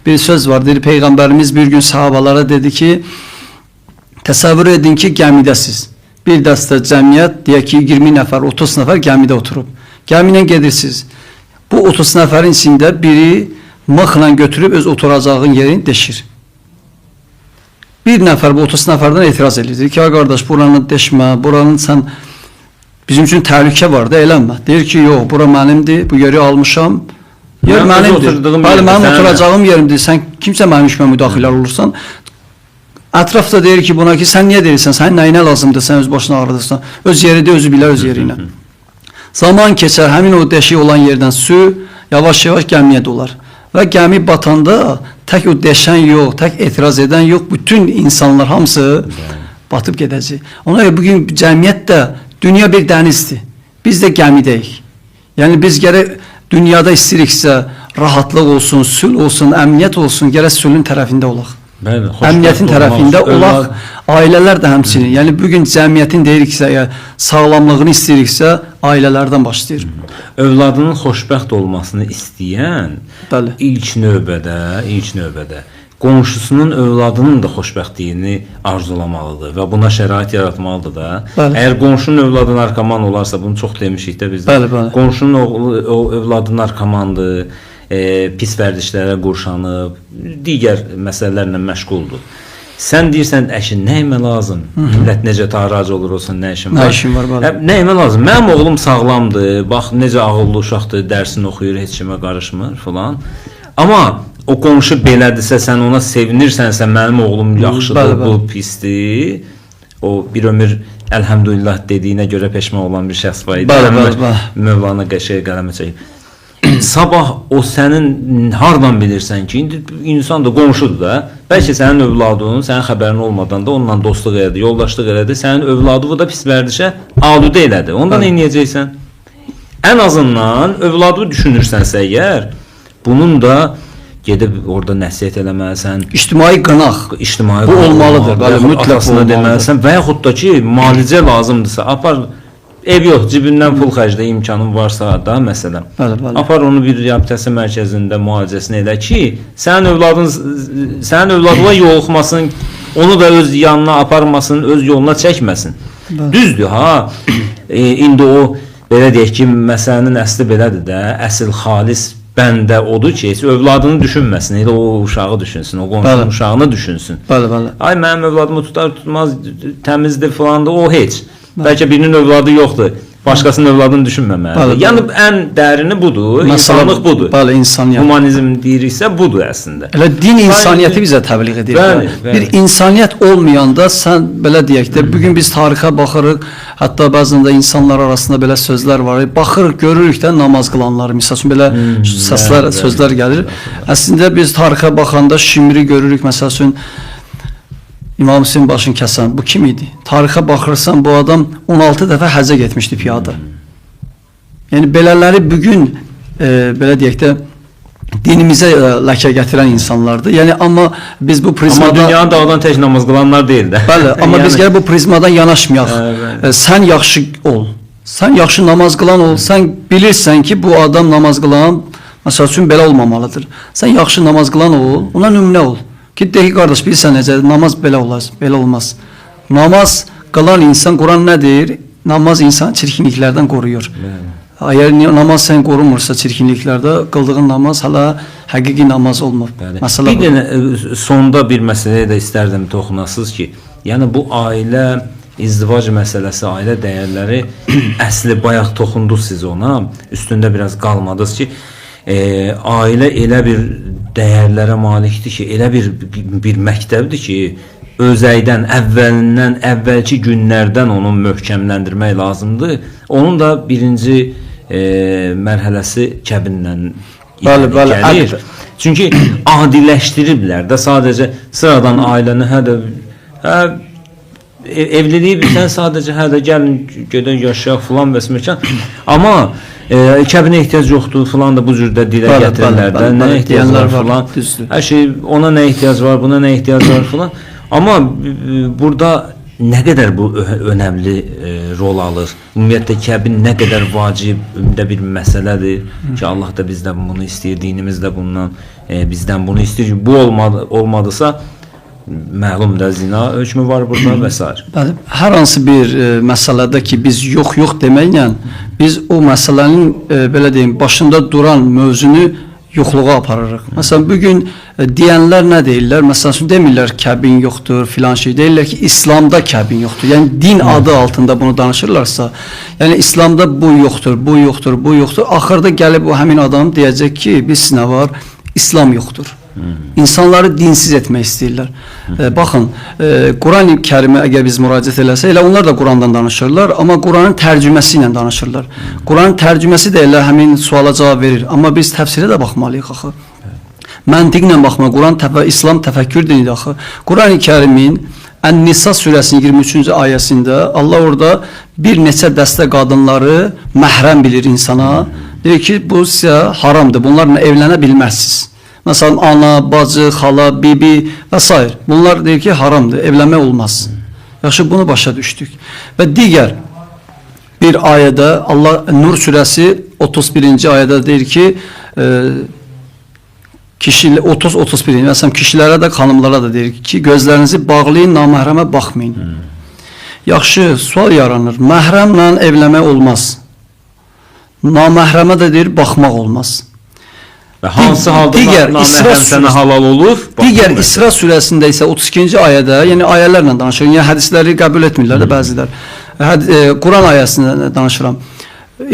Bir söz vardır. Peygamberimiz bir gün sahabalara dedi ki, təsəvvür edin ki, gəmidəsiz. Bir dəstə cəmiyyət, deyək ki, 20 nəfər, 30 nəfər gəmidə oturub. Gəminə gedirsiniz. Bu 30 nəfərin içində biri mıxla götürüb öz oturacağın yerini deşir. Bir nəfər bu 30 nəfərdən etiraz edir. Deyir ki, qardaş, buranı deşmə, buranın sən bizim üçün təhlükə var da, eləmə. Deyir ki, yox, bura mənimdir, bu yeri almışam. Yer mənimdir. Bəli, mənim oturacağım yerimdir. Sən kimsə mənim işimə müdaxilə olursan, ətrafda deyir ki, buna ki, sən niyə deyirsən, sənin nəyinə lazımdır, sən öz başına ağrıdırsan, öz yeridir, özü bilər öz yerinə. Zaman keçər, həmin o deşik olan yerdən su yavaş-yavaş gəmiyə dolar. Və gəmi batanda tək o deşən yox, tək etiraz edən yox, bütün insanlar hamısı batıb gedəcək. Ona görə bugün cəmiyyətdə dünya bir dənizdir. Biz də gəmidəyik. Yəni biz gərək dünyada istəyiriksə rahatlıq olsun, sülh olsun, əmniyyət olsun, gərək sülhün tərəfində olaq. Bəli, Əmniyyətin tərəfində olaq, ailələr də həmçinin. Yəni bugün cəmiyyətin deyiriksə, sağlamlığını istəyiriksə, ailələrdən başlayır. Övladının xoşbəxt olmasını istəyən Bəli. ilk növbədə qonşusunun övladının da xoşbəxtliyini arzulamalıdır və buna şərait yaratmalıdır da. Bəli. Əgər qonşunun övladı narkoman olarsa, bunu çox demişik də bizdə. Bəli, bəli. Qonşunun övladı narkomandır, pis vərdişlərə qurşanıb, digər məsələlərlə məşğuldur. Sən deyirsən, əşin nəyimə lazım? Millət necə tahrac olur olsun, nə işin var? Nə işin var, bəli. Nəyimə lazım? Mənim oğlum sağlamdır, bax necə ağıllı uşaqdır, dərsini oxuyur, heç kimə qarışmır falan. Amma o qonşu belədirsə, sən ona sevinirsənsə, mənim oğlum yaxşıdır, Bəli, bu pisdir. O bir ömür əlhəmdülillah dediyinə görə peşman olan bir şəxs var idi. Bəli. Mövlana qəşəng qələmə çəkib. Sabah o sənin hardan bilirsən ki, indi insan da qonşudur da, bəlkə sənin övladın, sənin xəbərin olmadan da onunla dostluq elədi, yoldaşlıq elədi, sənin övladı da pis vərdişə aludə elədi. Onda nə edəcəksən? Ən azından övladı düşünürsənsə əgər, bunun da gedib orada nəsihət eləməlisən. İctimai qınaq. Bu olmalıdır. Bəli, mütləq deməlisən və yaxud da ki, müalicə lazımdırsa, apar, ev yox, cibindən pul xərclə imkanın varsa da, məsələn. Bəli. Apar onu bir reabilitasiya mərkəzində müalicəsini elə ki, sənin övladına yoluxmasın, onu da öz yanına aparmasın, öz yoluna çəkməsin. Bəli. Düzdür, ha. İndi o, belə deyək ki, məsələnin əsli belədir də, əsl xalis bəndə odur ki, övladını düşünməsin, elə o uşağı düşünsün, o qonşunun uşağını düşünsün. Bəli. Ay, mənim övladımı tutar, tutmaz, təmizdir falan da, o heç. Bəlkə birinin övladı yoxdur, başqasının övladını düşünməməlidir. Yəni, ən dərini budur, insanlıq budur. Bəli, insaniyyət. Humanizm deyiriksə, budur əslində. Elə din insaniyyəti bizə təbliğ edir. Bəli. Bir insaniyyət olmayanda, sən belə deyək də, bugün biz tarixə baxırıq, hətta bəzən də insanlar arasında belə sözlər var, baxırıq, görürük də namaz qılanları, misal üçün belə səslər, sözlər gəlir. Əslində biz tarixə baxanda Şimri görürük, məsəl üçün, İmam Hüseyin başını kəsən, bu kim idi? Tarixə baxırsan, bu adam 16 dəfə həccə getmişdi piyada. Yəni, belələri bugün, belə deyək də, dinimizə ləkə gətirən insanlardır. Yəni, amma biz bu prizmadan... Amma dünyanın dağdan tək namaz qılanlar deyil də. Bəli, amma biz gələ bu prizmadan yanaşmayaq. Sən yaxşı ol, sən yaxşı namaz qılan ol, sən bilirsən ki, bu adam namaz qılan, məsəl üçün, belə olmamalıdır. Sən yaxşı namaz qılan ol, ona nümunə ol. Ki, deyək, qardaş, bilirsən necə, namaz belə olmaz. Namaz qılan insan, Quran nə deyir? Namaz insan çirkinliklərdən qoruyur. Əgər namaz sən qorumursa çirkinliklərdə, qıldığın namaz hələ həqiqi namaz olmur. Bir dənə sonda bir məsələyə də istərdim toxunasınız ki, yəni bu ailə, izdivac məsələsi, ailə dəyərləri əsli bayaq toxundunuz siz ona, üstündə biraz qalmadınız ki, ailə elə bir dəyərlərə malikdir ki, elə bir məktəbdir ki, özəydən, əvvəlki günlərdən onu möhkəmləndirmək lazımdır. Onun da birinci mərhələsi kəbinlə gəlir. Çünki adiləşdiriblər də sadəcə sıradan ailəni, evliliyi bitən sadəcə gəlin, gedək yaşayaq filan və s. Amma kəbinə ehtiyac yoxdur filan da bu cürdə dilə gətirirlər də, nə ehtiyac var filan, hər şey, ona nə ehtiyac var, buna nə ehtiyac var filan. Amma burada nə qədər bu önəmli rol alır, ümumiyyətlə kəbin nə qədər vacib bir məsələdir ki, Allah da bizdən bunu istəyir, dinimiz də bundan bizdən bunu istəyir. Bu olmadısa məlum da zina hökmü var burada və s. Bəli, hər hansı bir məsələdə ki biz yox deməklə biz o məsələnin belə deyim başında duran mövzunu yoxluğa aparırıq. Məsələn bu gün deyənlər nə deyirlər? Məsələn demirlər kəbin yoxdur, filan şey deyirlər ki İslamda kəbin yoxdur. Yəni din adı altında bunu danışırlarsa, yəni İslamda bu yoxdur. Axırda gəlib o həmin adam deyəcək ki, biz nə var? İslam yoxdur. İnsanları dinsiz etmək istəyirlər. Baxın, Quran-ı Kərimə əgər biz müraciət eləsə, elə onlar da Qurandan danışırlar, amma Quranın tərcüməsi ilə danışırlar. Quranın tərcüməsi də elə həmin suala cavab verir, amma biz təfsirə də baxmalıyıq axı. Məntiqlə baxma, İslam təfəkkür dinidir axı. Quran-ı Kərimin Ən-Nisa surəsinin 23-cü ayəsində Allah orada bir neçə dəstə qadınları məhrəm bilir insana. Deyir ki, bu sizə haramdır, bunlarla evlənə bilməzsiniz. Məsələn, ana, bacı, xala, bibi və s. Bunlar deyir ki, haramdır, evlənmək olmaz. Yaxşı, bunu başa düşdük. Və digər bir ayədə Allah Nur surəsi 31-ci ayədə deyir ki, 30-31, məsələn, kişilərə də, xanımlara da deyir ki, gözlərinizi bağlayın, naməhrəmə baxmayın. Yaxşı, sual yaranır. Məhrəmlə evlənmək olmaz. Naməhrəmə də deyir, baxmaq olmaz. Və hansı halda naməhrəm sənə halal olur? Digər İsra surəsində isə 32-ci ayədə, yəni ayələrlə danışır. Yəni hədisləri qəbul etmirlər də bəzilər. Quran ayəsində danışıram.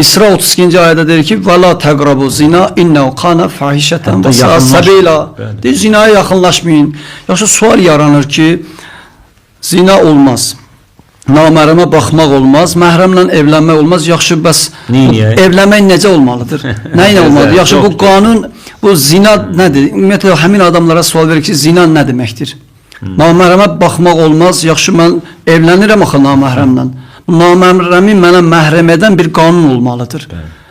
İsra 32-ci ayədə deyir ki: "Və la təqrabu zina innehu kana fahişatan və sabila." Deyir, zinaya yaxınlaşmayın. Yaxşı, sual yaranır ki, zina olmaz. Naməhrəmə baxmaq olmaz, məhrəmlə evlənmək olmaz. Yaxşı, bəs evlənmək necə olmalıdır? Nə ilə olmalıdır? Yaxşı, bu qanun, bu zina nədir? Ümumiyyətlə həmin adamlara sual verir ki, zina nə deməkdir? Naməhrəmə baxmaq olmaz. Yaxşı, mən evlənirəm axı naməhrəmlə. Naməhrəmi mənə məhrəm edən bir qanun olmalıdır.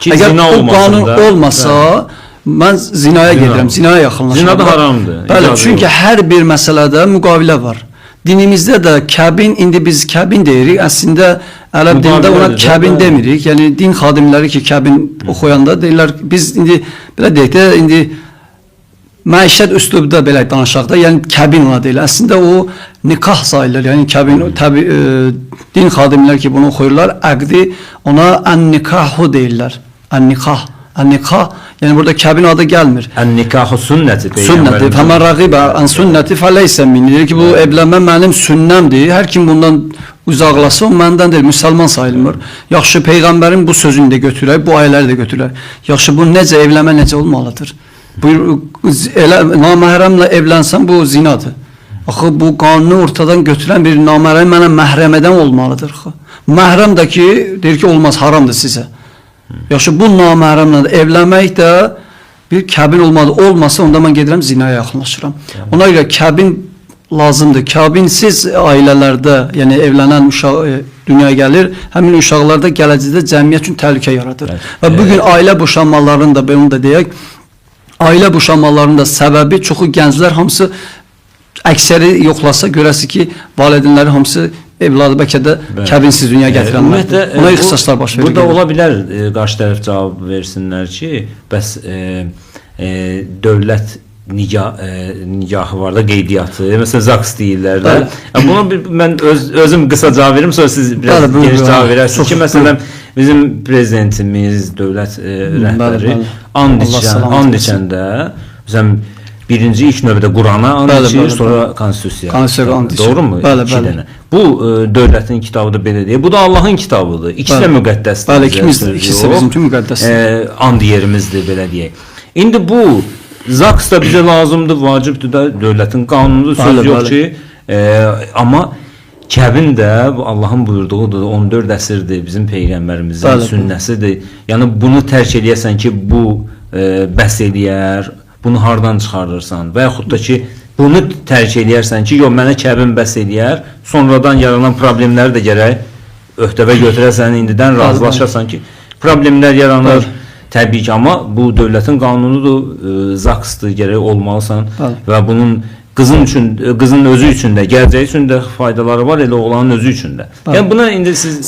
Əgər bu qanun olmasa, mən zinaya gedirəm, zinaya yaxınlaşıram. Zina da haramdır. Bəli, çünki hər bir məsələdə müqavilə var. Dinimizdə də kəbin, indi biz kəbin deyirik, əslində ərəb dilində ona kəbin demirik. Yəni din xadimləri ki, kəbin oxuyanda deyirlər, biz indi belə deyək də, indi məişət üslubda belə danışaq da, yəni kəbin ona deyil. Əslində o nikah sayılır. Yəni kəbin, təbii din xadimləri ki, bunu oxuyurlar, əqdi ona ən-nikahu deyirlər. Ən-nikah. Ən-nikah, yəni burada kəbin adı gəlmir. Ən-nikahu sünnəti. Sünnəti. Fəmən rəqibə ən sünnəti fəleysə minni. Deyir ki, bu evlənmə mənim sünnəmdir. Hər kim bundan uzaqlasa, o məndən deyil, müsəlman sayılmır. Yaxşı, Peyğəmbərin bu sözünü də götürək, bu ayələri də götürək. Yaxşı, bu necə, evlənmə necə olmalıdır? Naməhrəmlə evlənsən, bu zinadır. Axı, bu qanunu ortadan götürən bir naməhrəm mənə məhrəmədən olmalıdır. Məhrəm də ki, deyir ki, olmaz, haramdır sizə. Yaxşı, bu naməhrəmlə evlənmək də bir kəbin olmasa, onda mən gedirəm zinaya yaxınlaşıram. Ona görə kəbin lazımdır. Kəbinsiz ailələrdə, yəni evlənən uşaq dünyaya gəlir, həmin uşaqlar da gələcəkdə cəmiyyət üçün təhlükə yaradır. Və bugün ailə boşanmalarının da, bunu da deyək, ailə boşanmalarının da səbəbi çoxu gənclər, hamısı əksəri yoxlasa görəsi ki, valideynləri hamısı evladı bəlkə də kəbinsiz dünya gətirənlərdir. Ona ixtisaslar baş verir. Burada ola bilər, qarşı tərəf cavab versinlər ki, bəs dövlət nigahı var da, qeydiyyatı, məsələn, ZAKS deyirlər də. Buna mən özüm qısa cavab verim, sonra siz biraz geniş cavab verərsiniz ki, məsələn, bizim prezidentimiz, dövlət rəhbəri and içəndə, məsələn, birinci ilk növbədə Qurana and içir, sonra Konstitusiyaya. Doğru mu? Bəli. Bu dövlətin kitabıdır, belə deyək. Bu da Allahın kitabıdır. İkisi də müqəddəsdir. Bəli, ikisi bizimki müqəddəsdir. And yerimizdir, belə deyək. İndi bu ZAKS da bizə lazımdır, vacibdir də, dövlətin qanunudur, söz yox ki. Amma kəbin də Allahın buyurduğudur, 14 əsrdir, bizim Peyğəmbərimizin sünnəsidir. Yəni bunu tərk eləyəsən ki, bu bəs eləyər, bunu hardan çıxarırsan və yaxud da ki, bunu tərk eləyərsən ki, yox, mənə kəbin bəs eləyər, sonradan yaranan problemləri də gərək öhdəvə götürəsən, indidən razılaşasan ki, problemlər yaranır, təbii ki, amma bu dövlətin qanunudur, ZAKS-dır, gərək olmalısan və bunun qızın özü üçün də, gələcəyi üçün də faydaları var, elə oğlanın özü üçün də. Yəni buna indi siz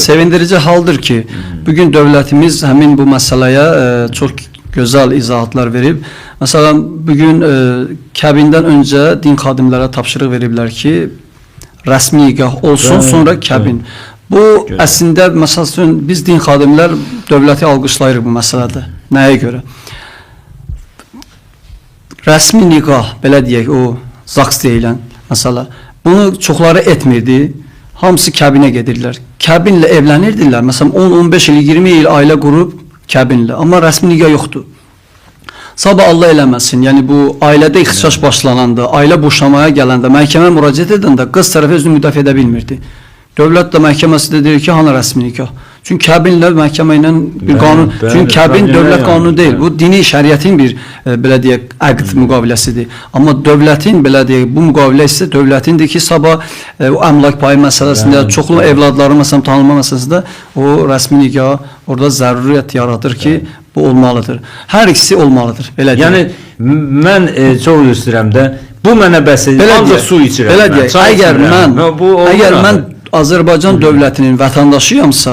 sevindirici haldır ki, bugün dövlətimiz həmin bu məsələyə çox gözəl izahatlar verib. Məsələn, bugün kəbindən öncə din xadimlərə tapşırıq veriblər ki, rəsmi nikah olsun, sonra kəbin. Bu əslində məsəl üçün biz din xadimlər dövləti alqışlayırıq bu məsələdə. Nəyə görə? Rəsmi nikah, belə deyək, o zaks deyilən məsələ. Bunu çoxları etmirdi. Hamısı kəbinə gedirlər. Kəbinlə evlənirdilər. Məsələn 10-15 il, 20 il ailə qurub kəbinlə. Amma rəsmi nikah yoxdur. Sabah Allah eləməsin. Yəni bu ailədə ixtişaş başlananda, ailə boşamaya gələndə, məhkəməyə müraciət edəndə qız tərəfi özünü müdafiə edə bilmirdi. Dövlət də məhkəməsi də deyir ki, hanı rəsmi nikah? Çünki kəbinlə məhkəmə ilə bir qanun, çünki kəbin dövlət qanunu deyil. Bu dini şəriətin bir belə deyək əqd müqaviləsidir. Amma dövlətin belə deyək bu müqavilə isə dövlətindir ki, sabah o əmlak payı məsələsində, çoxlu evladların məsələn tanınma məsələsində o rəsmi nikah orada zəruriyyət yaradır ki, bu olmalıdır. Hər ikisi olmalıdır. Belə deyək. Yəni mən çox istəyirəm də bu mənə bəs ancaq su içirəm. Belə deyək, əgər mən Azərbaycan dövlətinin vətəndaşıyamsa,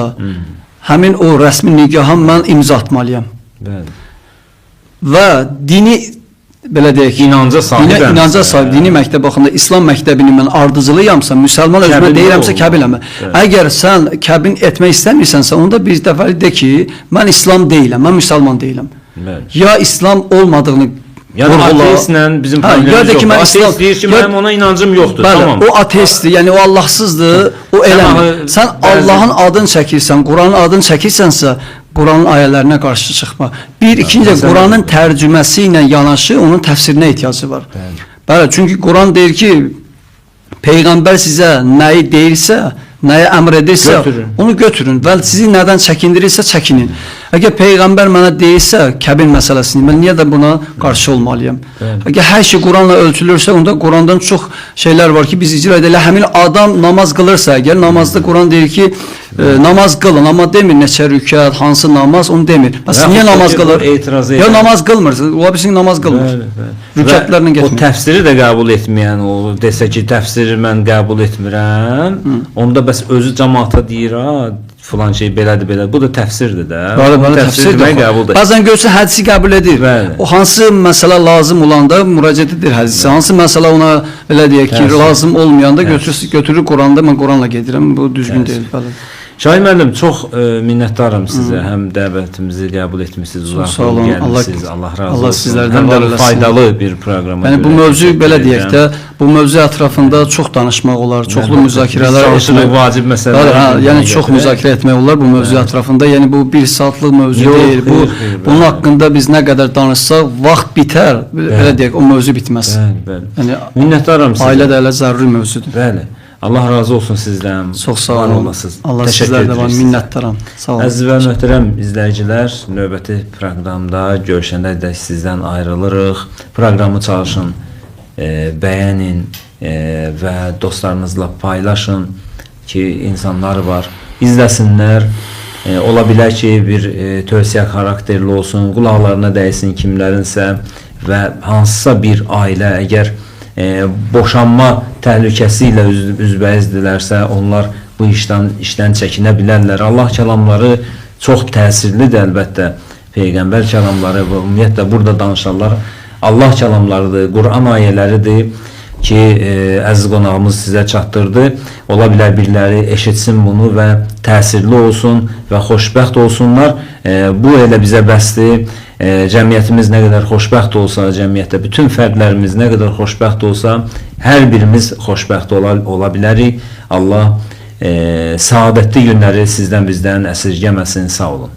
həmin o rəsmi nikaha mən imza atmalıyam. Bəli. Və dini belə deyək, inanca sahib, dini məktəb baxımında İslam məktəbinin mən ardıcılıyamsa, müsəlman özümə deyirəmsə kəbinləmə. Əgər sən kəbin etmək istəmirsənsə, onda bir dəfəli de ki, mən İslam deyiləm, mən müsəlman deyiləm. Ya İslam olmadığını yəni ateistlə bizim problemimiz yoxdur. Ateist deyir ki, mənim ona inancım yoxdur. Tamam. O ateistdir, yəni o Allahsızdır, o eləmir. Sən Allahın adını çəkirsən, Quranın adını çəkirsənsə, Quranın ayələrinə qarşı çıxma. İkinci, Quranın tərcüməsi ilə yanaşı onun təfsirinə ehtiyacı var. Bəli, çünki Quran deyir ki, Peyğəmbər sizə nəyi deyirsə, nəyə əmr edirsə, onu götürün və sizi nədən çəkindirirsə çəkinin. Əgər Peyğəmbər mənə deyirsə kəbin məsələsini, mən niyə də buna qarşı olmalıyam? Əgər hər şey Quranla ölçülürsə, onda Qurandan çox şeylər var ki, biz icra edilir. Həmin adam namaz qılırsa, əgər namazda Quran deyir ki, namaz qılın, amma demir neçə rükət, hansı namaz, onu demir. Məsələn, niyə namaz qılır? Ya namaz qılmır, ola bilsin namaz qılmır. Rükətlərlə getmir. O təfsiri də qəbul etməyən, o desə ki, təfsiri mən qəbul etmirəm, onda bəs özü cəmaata deyir, filan şey belədir, belə. Bu da təfsirdir də. Təfsirdir. Bəzən görsə hədisi qəbul edir. O hansı məsələ lazım olanda müraciət edir hədisi. Hansı məsələ ona belə deyək ki, lazım olmayanda götürür Quranda, mən Quranla gedirəm. Bu düzgün deyil. Şahin müəllim, çox minnətdaram sizə. Həm dəvətimizi qəbul etmişsiniz, uzaq gəlmişsiniz. Allah razı olsun. Həm də faydalı bir proqrama. Yəni bu mövzu belə deyək də, bu mövzu ətrafında çox danışmaq olar, çoxlu müzakirələr etmək vacib məsələdir. Yəni çox müzakirə etmək olar bu mövzu ətrafında. Yəni bu bir saatlıq mövzu deyil. Bunun haqqında biz nə qədər danışsaq, vaxt bitər. Belə deyək, o mövzu bitməz. Yəni minnətdaram sizə. Ailə də elə zəruri mövzudur. Bəli. Allah razı olsun sizdən. Çox sağ olun. Allah sizlərdə var, minnətdaram. Sağ olun. Əziz və möhtərəm izləyicilər, növbəti proqramda görüşəndə də sizdən ayrılırıq. Proqramı çalışın, bəyənin və dostlarınızla paylaşın ki, insanlar var, izləsinlər. Ola bilər ki, bir tövsiyə xarakterli olsun, qulaqlarına dəysin kimlərinsə və hansısa bir ailə əgər boşanma təhlükəsi ilə üzbəyizdirlərsə, onlar bu işdən çəkinə bilərlər. Allah kəlamları çox təsirlidir əlbəttə. Peyğəmbər kəlamları və ümumiyyətlə burada danışanlar Allah kəlamlarıdır, Quran ayələridir ki, əziz qonağımız sizə çatdırdı. Ola bilər biriləri eşitsin bunu və təsirli olsun və xoşbəxt olsunlar. Bu elə bizə bəsdir. Cəmiyyətimiz nə qədər xoşbəxt olsa, cəmiyyətdə bütün fərdlərimiz nə qədər xoşbəxt olsa, hər birimiz xoşbəxt ola bilərik. Allah səadətli günləri sizdən bizdən əsirgəməsin. Sağ olun.